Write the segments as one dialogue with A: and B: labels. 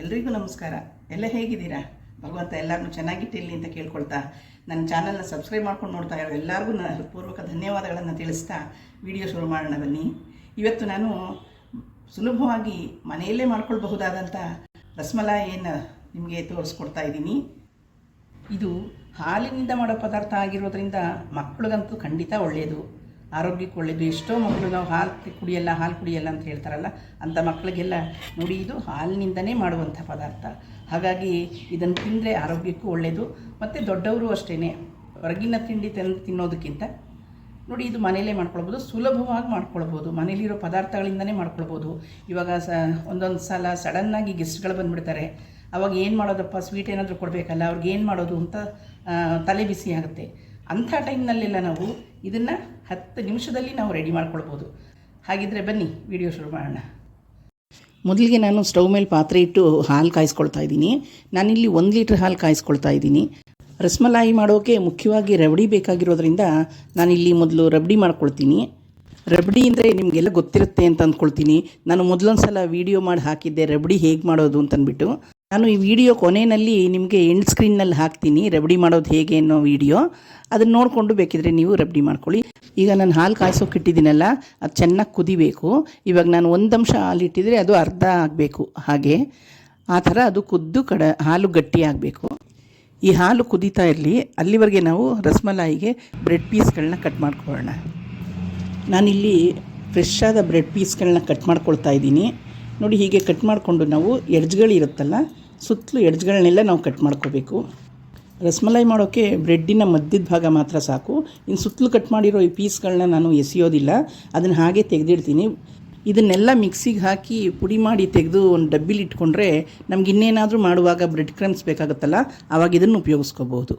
A: ಎಲ್ರಿಗೂ ನಮಸ್ಕಾರ. ಎಲ್ಲ ಹೇಗಿದ್ದೀರಾ? ಭಗವಂತ ಎಲ್ಲರನ್ನೂ ಚೆನ್ನಾಗಿಟ್ಟಿರಲಿ ಅಂತ ಕೇಳ್ಕೊಳ್ತಾ, ನನ್ನ ಚಾನಲ್ನ ಸಬ್ಸ್ಕ್ರೈಬ್ ಮಾಡ್ಕೊಂಡು ನೋಡ್ತಾ ಇರೋ ಎಲ್ಲರಿಗೂ ಪೂರ್ವಕ ಧನ್ಯವಾದಗಳನ್ನು ತಿಳಿಸ್ತಾ ವಿಡಿಯೋ ಶುರು ಮಾಡೋಣ ಬನ್ನಿ. ಇವತ್ತು ನಾನು ಸುಲಭವಾಗಿ ಮನೆಯಲ್ಲೇ ಮಾಡ್ಕೊಳ್ಬಹುದಾದಂಥ ರಸಮಲಾಯಿಯನ್ನು ನಿಮಗೆ ತೋರಿಸ್ಕೊಡ್ತಾ ಇದ್ದೀನಿ. ಇದು ಹಾಲಿನಿಂದ ಮಾಡೋ ಪದಾರ್ಥ ಆಗಿರೋದ್ರಿಂದ ಮಕ್ಕಳಿಗಂತೂ ಖಂಡಿತ ಒಳ್ಳೆಯದು, ಆರೋಗ್ಯಕ್ಕೆ ಒಳ್ಳೆಯದು. ಎಷ್ಟೋ ಮಕ್ಕಳು ನಾವು ಹಾಲು ಕುಡಿಯಲ್ಲ ಅಂತ ಹೇಳ್ತಾರಲ್ಲ, ಅಂಥ ಮಕ್ಕಳಿಗೆಲ್ಲ ನೋಡಿ ಇದು ಹಾಲಿನಿಂದನೇ ಮಾಡುವಂಥ ಪದಾರ್ಥ. ಹಾಗಾಗಿ ಇದನ್ನು ತಿಂದರೆ ಆರೋಗ್ಯಕ್ಕೂ ಒಳ್ಳೆಯದು. ಮತ್ತು ದೊಡ್ಡವರು ಅಷ್ಟೇ, ಹೊರಗಿನ ತಿಂಡಿ ತಿನ್ನೋದಕ್ಕಿಂತ ನೋಡಿ ಇದು ಮನೆಯಲ್ಲೇ ಮಾಡ್ಕೊಳ್ಬೋದು, ಸುಲಭವಾಗಿ ಮಾಡ್ಕೊಳ್ಬೋದು, ಮನೇಲಿರೋ ಪದಾರ್ಥಗಳಿಂದನೇ ಮಾಡ್ಕೊಳ್ಬೋದು. ಇವಾಗ ಒಂದೊಂದು ಸಲ ಸಡನ್ನಾಗಿ ಗೆಸ್ಟ್ಗಳು ಬಂದುಬಿಡ್ತಾರೆ, ಅವಾಗ ಏನು ಮಾಡೋದಪ್ಪ, ಸ್ವೀಟ್ ಏನಾದರೂ ಕೊಡಬೇಕಲ್ಲ, ಅವ್ರಿಗೆ ಏನು ಮಾಡೋದು ಅಂತ ತಲೆ ಬಿಸಿ ಆಗುತ್ತೆ. ಅಂಥ ಟೈಮ್ನಲ್ಲೆಲ್ಲ ನಾವು ಇದನ್ನು 10 ನಿಮಿಷದಲ್ಲಿ ನಾವು ರೆಡಿ ಮಾಡ್ಕೊಳ್ಬೋದು. ಹಾಗಿದ್ದರೆ ಬನ್ನಿ ವಿಡಿಯೋ ಶುರು ಮಾಡೋಣ. ಮೊದಲಿಗೆ ನಾನು ಸ್ಟವ್ ಮೇಲೆ ಪಾತ್ರೆ ಇಟ್ಟು ಹಾಲು ಕಾಯಿಸ್ಕೊಳ್ತಾ ಇದ್ದೀನಿ. ನಾನಿಲ್ಲಿ 1 ಲೀಟ್ರ್ ಹಾಲು ಕಾಯಿಸ್ಕೊಳ್ತಾ ಇದ್ದೀನಿ. ರಸಮಲಾಯಿ ಮಾಡೋಕ್ಕೆ ಮುಖ್ಯವಾಗಿ ರಬಡಿ ಬೇಕಾಗಿರೋದ್ರಿಂದ ನಾನಿಲ್ಲಿ ಮೊದಲು ರಬಡಿ ಮಾಡ್ಕೊಳ್ತೀನಿ. ರಬಡಿ ಅಂದರೆ ನಿಮಗೆಲ್ಲ ಗೊತ್ತಿರುತ್ತೆ ಅಂತ ಅಂದ್ಕೊಳ್ತೀನಿ. ನಾನು ಮೊದಲೊಂದು ಸಲ ವೀಡಿಯೋ ಮಾಡಿ ಹಾಕಿದ್ದೆ ರಬಡಿ ಹೇಗೆ ಮಾಡೋದು ಅಂತಂದ್ಬಿಟ್ಟು. ನಾನು ಈ ವಿಡಿಯೋ ಕೊನೆಯಲ್ಲಿ ನಿಮಗೆ ಎಂಡ್ ಸ್ಕ್ರೀನ್ನಲ್ಲಿ ಹಾಕ್ತೀನಿ ರಬಡಿ ಮಾಡೋದು ಹೇಗೆ ಅನ್ನೋ ವಿಡಿಯೋ. ಅದನ್ನು ನೋಡಿಕೊಂಡು ಬೇಕಿದ್ರೆ ನೀವು ರಬಡಿ ಮಾಡ್ಕೊಳ್ಳಿ. ಈಗ ನಾನು ಹಾಲು ಕಾಯಿಸೋಕೆ ಇಟ್ಟಿದ್ದೀನಲ್ಲ, ಅದು ಚೆನ್ನಾಗಿ ಕುದಿಬೇಕು. ಇವಾಗ ನಾನು 1 ಅಂಶ ಹಾಲು ಇಟ್ಟಿದ್ರೆ ಅದು ಅರ್ಧ ಆಗಬೇಕು, ಹಾಗೆ ಆ ಥರ ಅದು ಕುದ್ದು ಹಾಲು ಗಟ್ಟಿ ಆಗಬೇಕು. ಈ ಹಾಲು ಕುದೀತಾ ಇರಲಿ, ಅಲ್ಲಿವರೆಗೆ ನಾವು ರಸಮಲಾಯಿಗೆ ಬ್ರೆಡ್ ಪೀಸ್ಗಳನ್ನ ಕಟ್ ಮಾಡ್ಕೊಳ್ಳೋಣ. ನಾನಿಲ್ಲಿ ಫ್ರೆಶ್ ಆದ ಬ್ರೆಡ್ ಪೀಸ್ಗಳನ್ನ ಕಟ್ ಮಾಡ್ಕೊಳ್ತಾ ಇದ್ದೀನಿ. ನೋಡಿ, ಹೀಗೆ ಕಟ್ ಮಾಡಿಕೊಂಡು ನಾವು ಎಡ್ಜ್ಗಳಿರುತ್ತಲ್ಲ, ಸುತ್ತಲೂ ಎಡ್ಜ್ಗಳನ್ನೆಲ್ಲ ನಾವು ಕಟ್ ಮಾಡ್ಕೋಬೇಕು. ರಸಮಲಾಯಿ ಮಾಡೋಕ್ಕೆ ಬ್ರೆಡ್ಡಿನ ಮಧ್ಯದ ಭಾಗ ಮಾತ್ರ ಸಾಕು. ಇನ್ನು ಸುತ್ತಲೂ ಕಟ್ ಮಾಡಿರೋ ಈ ಪೀಸ್ಗಳನ್ನ ನಾನು ಎಸೆಯೋದಿಲ್ಲ, ಅದನ್ನು ಹಾಗೆ ತೆಗೆದಿಡ್ತೀನಿ. ಇದನ್ನೆಲ್ಲ ಮಿಕ್ಸಿಗೆ ಹಾಕಿ ಪುಡಿ ಮಾಡಿ ತೆಗೆದು ಒಂದು ಡಬ್ಬಿಲಿ ಇಟ್ಕೊಂಡ್ರೆ ನಮ್ಗೆ ಇನ್ನೇನಾದರೂ ಮಾಡುವಾಗ ಬ್ರೆಡ್ ಕ್ರಮ್ಸ್ ಬೇಕಾಗುತ್ತಲ್ಲ, ಆವಾಗ ಇದನ್ನು ಉಪಯೋಗಿಸ್ಕೋಬೋದು.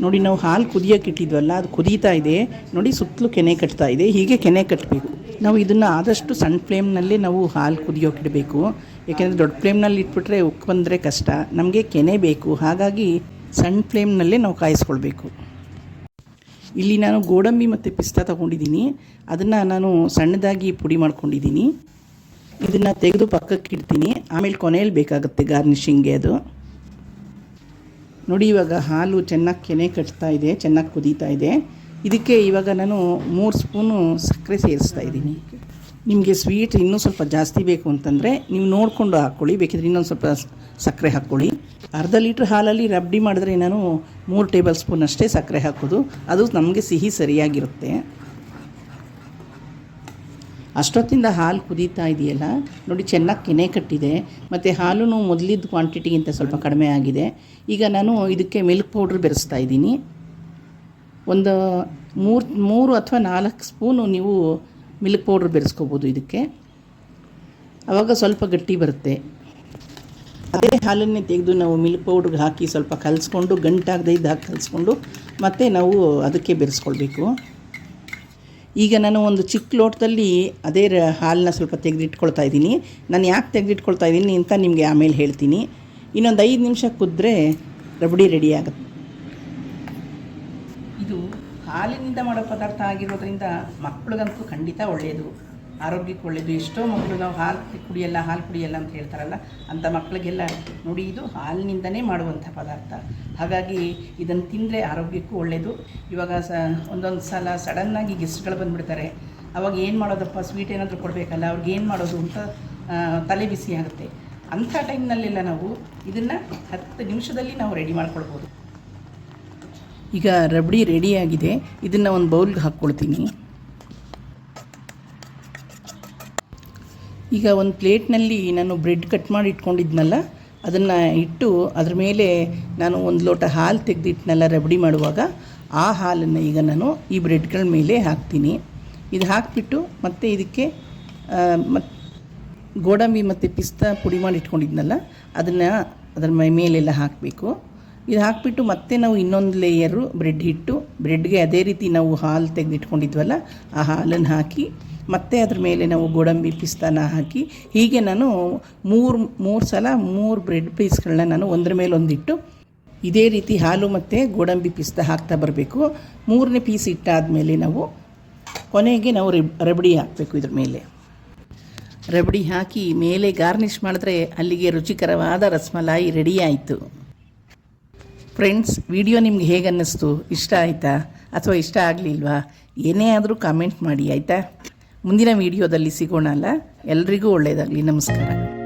A: ನೋಡಿ, ನಾವು ಹಾಲು ಕುದಿಯೋಕೆ ಇಟ್ಟಿದ್ವಲ್ಲ, ಅದು ಕುದೀತಾ ಇದೆ. ನೋಡಿ, ಸುತ್ತಲೂ ಕೆನೆ ಕಟ್ತಾ ಇದೆ. ಹೀಗೆ ಕೆನೆ ಕಟ್ಟಬೇಕು. ನಾವು ಇದನ್ನು ಆದಷ್ಟು ಸಣ್ಣ ಫ್ಲೇಮ್ನಲ್ಲೇ ನಾವು ಹಾಲು ಕುದಿಯೋಕೆ ಇಡಬೇಕು. ಏಕೆಂದರೆ ದೊಡ್ಡ ಫ್ಲೇಮ್ನಲ್ಲಿ ಇಟ್ಬಿಟ್ರೆ ಉಕ್ಕಿ ಬಂದರೆ ಕಷ್ಟ. ನಮಗೆ ಕೆನೆ ಬೇಕು, ಹಾಗಾಗಿ ಸಣ್ಣ ಫ್ಲೇಮ್ನಲ್ಲೇ ನಾವು ಕಾಯಿಸ್ಕೊಳ್ಬೇಕು. ಇಲ್ಲಿ ನಾನು ಗೋಡಂಬಿ ಮತ್ತು ಪಿಸ್ತಾ ತೊಗೊಂಡಿದ್ದೀನಿ. ಅದನ್ನು ನಾನು ಸಣ್ಣದಾಗಿ ಪುಡಿ ಮಾಡ್ಕೊಂಡಿದ್ದೀನಿ. ಇದನ್ನು ತೆಗೆದು ಪಕ್ಕಕ್ಕೆ ಇಡ್ತೀನಿ. ಆಮೇಲೆ ಕೊನೆಯಲ್ಲಿ ಬೇಕಾಗುತ್ತೆ ಗಾರ್ನಿಷಿಂಗ್ಗೆ ಅದು. ನೋಡಿ, ಇವಾಗ ಹಾಲು ಚೆನ್ನಾಗಿ ಕೆನೆ ಕಟ್ತಾ ಇದೆ, ಚೆನ್ನಾಗಿ ಕುದೀತಾ ಇದೆ. ಇದಕ್ಕೆ ಇವಾಗ ನಾನು 3 ಸ್ಪೂನು ಸಕ್ಕರೆ ಸೇರಿಸ್ತಾ ಇದ್ದೀನಿ. ನಿಮಗೆ ಸ್ವೀಟ್ ಇನ್ನೂ ಸ್ವಲ್ಪ ಜಾಸ್ತಿ ಬೇಕು ಅಂತಂದರೆ ನೀವು ನೋಡಿಕೊಂಡು ಹಾಕ್ಕೊಳ್ಳಿ, ಬೇಕಿದ್ರೆ ಇನ್ನೊಂದು ಸ್ವಲ್ಪ ಸಕ್ಕರೆ ಹಾಕ್ಕೊಳ್ಳಿ. ಅರ್ಧ ಲೀಟ್ರ್ ಹಾಲಲ್ಲಿ ರಬಡಿ ಮಾಡಿದ್ರೆ ನಾನು 3 ಟೇಬಲ್ ಸ್ಪೂನ್ ಅಷ್ಟೇ ಸಕ್ಕರೆ ಹಾಕೋದು, ಅದು ನಮಗೆ ಸಿಹಿ ಸರಿಯಾಗಿರುತ್ತೆ. ಅಷ್ಟೊತ್ತಿಂದ ಹಾಲು ಕುದೀತಾ ಇದೆಯಲ್ಲ, ನೋಡಿ ಚೆನ್ನಾಗಿ ಕೆನೆ ಕಟ್ಟಿದೆ, ಮತ್ತು ಹಾಲು ಮೊದಲಿದ್ದ ಕ್ವಾಂಟಿಟಿಗಿಂತ ಸ್ವಲ್ಪ ಕಡಿಮೆ ಆಗಿದೆ. ಈಗ ನಾನು ಇದಕ್ಕೆ ಮಿಲ್ಕ್ ಪೌಡ್ರ್ ಬೆರೆಸ್ತಾ ಇದ್ದೀನಿ. ಒಂದು 3 ಅಥವಾ 4 ಸ್ಪೂನು ನೀವು ಮಿಲ್ಕ್ ಪೌಡ್ರ್ ಬೆರೆಸ್ಕೋಬೋದು ಇದಕ್ಕೆ. ಆವಾಗ ಸ್ವಲ್ಪ ಗಟ್ಟಿ ಬರುತ್ತೆ. ಅದೇ ಹಾಲನ್ನೇ ತೆಗೆದು ನಾವು ಮಿಲ್ಕ್ ಪೌಡ್ರಿಗೆ ಹಾಕಿ ಸ್ವಲ್ಪ ಕಲಿಸ್ಕೊಂಡು, ಗಂಟಾಗದೆ ಇದ್ದಾಗ ಕಲಿಸ್ಕೊಂಡು ಮತ್ತೆ ನಾವು ಅದಕ್ಕೆ ಬೆರೆಸ್ಕೊಳ್ಬೇಕು. ಈಗ ನಾನು ಒಂದು ಚಿಕ್ಕ ಲೋಟದಲ್ಲಿ ಅದೇ ಹಾಲನ್ನ ಸ್ವಲ್ಪ ತೆಗೆದಿಟ್ಕೊಳ್ತಾ ಇದ್ದೀನಿ. ನಾನು ಯಾಕೆ ತೆಗೆದಿಟ್ಕೊಳ್ತಾ ಇದ್ದೀನಿ ಅಂತ ನಿಮಗೆ ಆಮೇಲೆ ಹೇಳ್ತೀನಿ. ಇನ್ನೊಂದು 5 ನಿಮಿಷ ಕುದ್ರೆ ರಬಡಿ ರೆಡಿ ಆಗುತ್ತೆ. ಇದು ಹಾಲಿನಿಂದ ಮಾಡೋ ಪದಾರ್ಥ ಆಗಿರೋದ್ರಿಂದ ಮಕ್ಕಳಿಗಂತೂ ಖಂಡಿತ ಒಳ್ಳೆಯದು, ಆರೋಗ್ಯಕ್ಕೆ ಒಳ್ಳೆಯದು. ಎಷ್ಟೋ ಮಕ್ಕಳು ನಾವು ಹಾಲು ಕುಡಿಯಲ್ಲ ಅಂತ ಹೇಳ್ತಾರಲ್ಲ, ಅಂಥ ಮಕ್ಕಳಿಗೆಲ್ಲ ನೋಡಿ ಇದು ಹಾಲಿನಿಂದನೇ ಮಾಡುವಂಥ ಪದಾರ್ಥ. ಹಾಗಾಗಿ ಇದನ್ನು ತಿಂದರೆ ಆರೋಗ್ಯಕ್ಕೂ ಒಳ್ಳೆಯದು. ಇವಾಗ ಒಂದೊಂದು ಸಲ ಸಡನ್ನಾಗಿ ಗೆಸ್ಟ್ಗಳು ಬಂದುಬಿಡ್ತಾರೆ, ಅವಾಗ ಏನು ಮಾಡೋದಪ್ಪ, ಸ್ವೀಟ್ ಏನಾದರೂ ಕೊಡಬೇಕಲ್ಲ, ಅವ್ರಿಗೆ ಏನು ಮಾಡೋದು ಅಂತ ತಲೆ ಬಿಸಿ ಆಗುತ್ತೆ. ಅಂಥ ಟೈಮ್ನಲ್ಲೆಲ್ಲ ನಾವು ಇದನ್ನು 10 ನಿಮಿಷದಲ್ಲಿ ನಾವು ರೆಡಿ ಮಾಡ್ಕೊಳ್ಬೋದು. ಈಗ ರಬಡಿ ರೆಡಿಯಾಗಿದೆ. ಇದನ್ನು ಒಂದು ಬೌಲ್ಗೆ ಹಾಕ್ಕೊಳ್ತೀನಿ. ಈಗ ಒಂದು ಪ್ಲೇಟ್ನಲ್ಲಿ ನಾನು ಬ್ರೆಡ್ ಕಟ್ ಮಾಡಿ ಇಟ್ಕೊಂಡಿದ್ನಲ್ಲ, ಅದನ್ನು ಇಟ್ಟು ಅದ್ರ ಮೇಲೆ ನಾನು 1 ಲೋಟ ಹಾಲು ತೆಗೆದಿಟ್ಟನೆಲ್ಲ ರಬಡಿ ಮಾಡುವಾಗ ಆ ಹಾಲನ್ನು ಈಗ ನಾನು ಈ ಬ್ರೆಡ್ಗಳ ಮೇಲೆ ಹಾಕ್ತೀನಿ. ಇದು ಹಾಕಿಬಿಟ್ಟು ಮತ್ತೆ ಇದಕ್ಕೆ ಗೋಡಂಬಿ ಮತ್ತು ಪಿಸ್ತಾ ಪುಡಿ ಮಾಡಿ ಇಟ್ಕೊಂಡಿದ್ನಲ್ಲ, ಅದನ್ನು ಅದರ ಮೇಲೆಲ್ಲ ಹಾಕಬೇಕು. ಇದು ಹಾಕಿಬಿಟ್ಟು ಮತ್ತೆ ನಾವು ಇನ್ನೊಂದು ಲೇಯರು ಬ್ರೆಡ್ ಹಿಟ್ಟು, ಬ್ರೆಡ್ಗೆ ಅದೇ ರೀತಿ ನಾವು ಹಾಲು ತೆಗೆದಿಟ್ಕೊಂಡಿದ್ವಲ್ಲ ಆ ಹಾಲನ್ನು ಹಾಕಿ ಮತ್ತೆ ಅದ್ರ ಮೇಲೆ ನಾವು ಗೋಡಂಬಿ ಪಿಸ್ತಾನ ಹಾಕಿ, ಹೀಗೆ ನಾನು 3 ಸಲ 3 ಬ್ರೆಡ್ ಪೀಸ್ಗಳನ್ನ ನಾನು ಒಂದ್ರ ಮೇಲೆ ಒಂದಿಟ್ಟು ಇದೇ ರೀತಿ ಹಾಲು ಮತ್ತು ಗೋಡಂಬಿ ಪಿಸ್ತಾ ಹಾಕ್ತಾ ಬರಬೇಕು. 3ನೇ ಪೀಸ್ ಇಟ್ಟಾದಮೇಲೆ ನಾವು ಕೊನೆಗೆ ನಾವು ರಬಡಿ ಹಾಕಬೇಕು ಇದ್ರ ಮೇಲೆ. ರಬಡಿ ಹಾಕಿ ಮೇಲೆ ಗಾರ್ನಿಷ್ ಮಾಡಿದ್ರೆ ಅಲ್ಲಿಗೆ ರುಚಿಕರವಾದ ರಸಮಲಾಯಿ ರೆಡಿ ಆಯಿತು. ಫ್ರೆಂಡ್ಸ್, ವಿಡಿಯೋ ನಿಮ್ಗೆ ಹೇಗೆ ಅನ್ನಿಸ್ತು? ಇಷ್ಟ ಆಯಿತಾ ಅಥವಾ ಇಷ್ಟ ಆಗಲಿಲ್ವಾ? ಏನೇ ಆದರೂ ಕಾಮೆಂಟ್ ಮಾಡಿ ಆಯಿತಾ? ಮುಂದಿನ ವಿಡಿಯೋದಲ್ಲಿ ಸಿಗೋಣ ಅಲ್ಲ. ಎಲ್ರಿಗೂ ಒಳ್ಳೆಯದಾಗಲಿ. ನಮಸ್ಕಾರ.